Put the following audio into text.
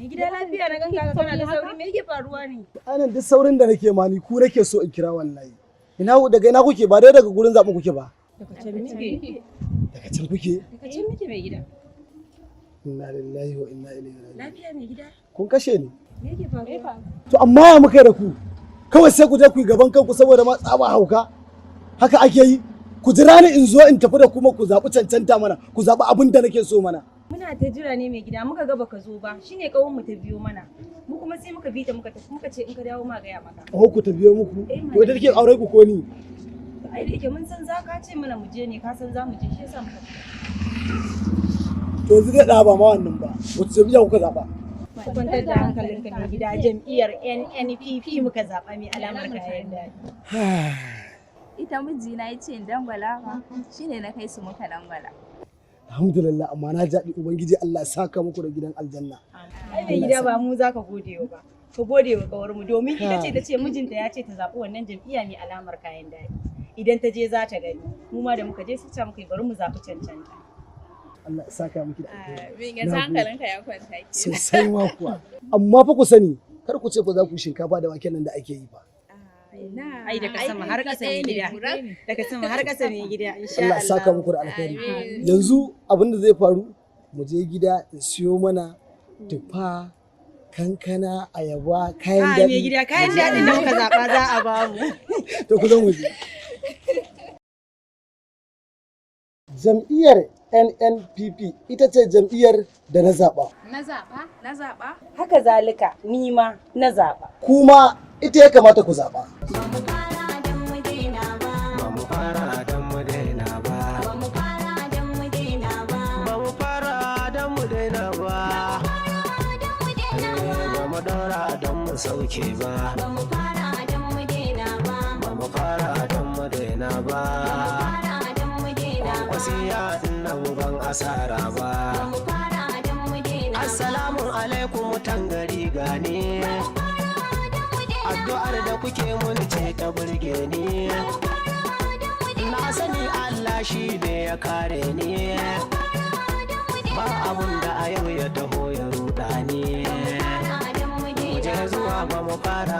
Mai gida lafiya na ganka ka kana da sauri me yake faruwa ne? Anan duk saurin da nake ma ni ku nake so in kira wallahi. Daga ina kuke ba dai daga gurin zaɓen kuke ba? Daga can muke. Daga can kuke? Daga can muke mai gida. Inna lillahi wa inna ilaihi raji'un. Lafiya mai gida? Kun kashe ni. Me yake faruwa? To amma ya muka da ku? Kawai sai ku je ku yi gaban kanku saboda ma tsaba hauka. Haka ake yi? Ku jira ni in zo in tafi da kuma ku zaɓi cancanta mana, ku zaɓi abin da nake so mana. Muna ta jira ne mai gida muka ga baka zo ba shine kawun mu ta biyo mana. Mu kuma sai muka bi ta muka tafi muka ce in ka dawo ma ga ya maka. Oh ku ta biyo muku. To ita take aure ku ko ni? Ai da yake mun san za ka ce mana mu je ne ka san za mu je shi yasa muka fita. To yanzu dai da ba ma wannan ba. Wace jam'iyya kuka zaɓa? Ku kwantar da hankalinka mai gida jam'iyyar NNPP muka zaɓa mai alamar kayan daɗi. Ita mijina ya ce in dangwala ma shine na kai su muka dangwala. Alhamdulillah amma na jaɗi Ubangiji Allah ya saka muku da gidan aljanna. Ai mai gida ba mu za ka gode ba. Ka gode wa kawar mu domin ita ce ta ce mijinta ya ce ta zaɓi wannan jam'iyya mai alamar kayan daɗi. Idan ta je za ta gani. Mu ma da muka je sai muka yi bari mu zaɓi cancanta. Allah ya saka miki da alheri. Bin ga hankalinka ya kwanta ke. Sosai ma kuwa. Amma fa ku sani kar ku ce ku za ku shinkafa da waken nan da ake yi ba. Ai daga sama har ƙasa ne gida. Daga sama har ƙasa ne gida insha Allah ya saka muku da alheri. Yanzu abin da zai faru mu je gida in siyo mana tufa, kankana, ayaba, kayan daɗi. mai gida kayan daɗin da muka zaɓa za a ba mu. To ku zo mu je. Jam'iyyar NNPP ita ce jam'iyyar da na zaɓa. Na zaɓa? Haka zalika ni ma na zaɓa. Kuma ita ya kamata ku zaɓa. Sauke ba ba mu fara don mu daina ba ba mu fara don mu daina ba wasiya na ban asara ba ba mu fara don mu daina assalamu alaikum mutan gari gane addu'ar da kuke mun ce ta burge ni na sani Allah shi ne ya kare ni ba abun da a yau ya taho ya ruɗa ni zuwa ba mu fara